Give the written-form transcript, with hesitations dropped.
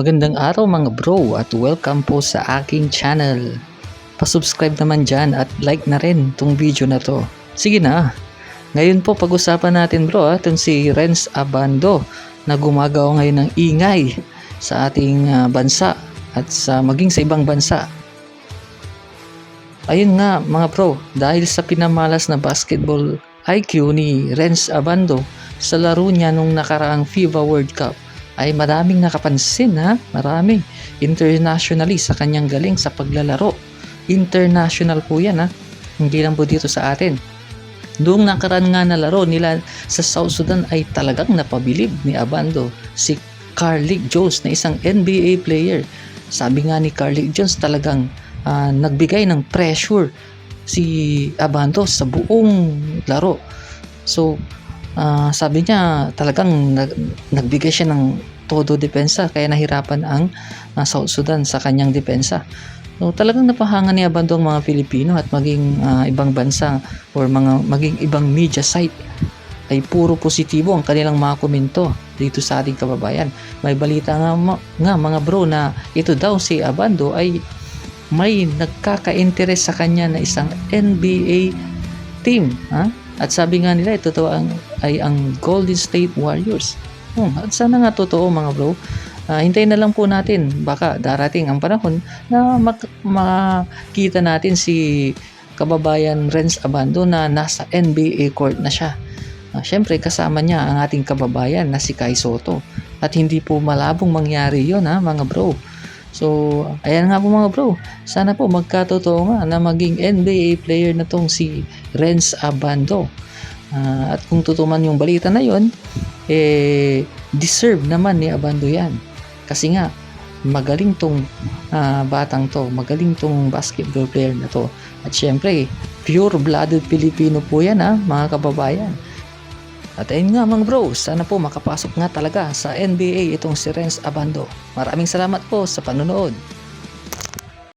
Magandang araw mga bro at welcome po sa aking channel. Pasubscribe naman dyan at like na rin tong video na to. Sige na, ngayon po pag-usapan natin bro itong si Renz Abando na gumagawa ngayon ng ingay sa ating bansa at maging sa ibang bansa. Ayun nga mga bro, dahil sa pinamalas na basketball IQ ni Renz Abando sa laro niya nung nakaraang FIBA World Cup, ay maraming nakapansin marami internationally sa kanyang galing sa paglalaro. International po yan hindi lang po dito sa atin. Doong nakaraan nga na laro nila sa South Sudan ay talagang napabilib ni Abando si Carlik Jones na isang NBA player. Sabi nga ni Carlik Jones talagang nagbigay ng pressure si Abando sa buong laro. So sabi niya talagang nagbigay siya ng todo depensa kaya nahirapan ang South Sudan sa kanyang depensa. So talagang napahanga ni Abando ang mga Pilipino at maging ibang bansa or maging ibang media site ay puro positibo ang kanilang mga komento dito sa ating kababayan. May balita nga mga bro na ito daw si Abando ay may nagkaka-interest sa kanya na isang NBA team. At sabi nga nila ito ay ang Golden State Warriors. At sana nga totoo mga bro. Hintayin na lang po natin, baka darating ang panahon na makita natin si kababayan Renz Abando na nasa NBA court na siya. Syempre kasama niya ang ating kababayan na si Kai Sotto at hindi po malabong mangyari yon mga bro. So ayan nga po mga bro, sana po magkatotoo nga na maging NBA player na tong si Renz Abando. At kung totoo man yung balita na yon, deserve naman ni Abando yan. Kasi nga, magaling tong batang to, magaling tong basketball player na to. At syempre, pure-blooded Pilipino po yan mga kababayan. At ayun nga mga bro, sana po makapasok nga talaga sa NBA itong si Renz Abando. Maraming salamat po sa panonood.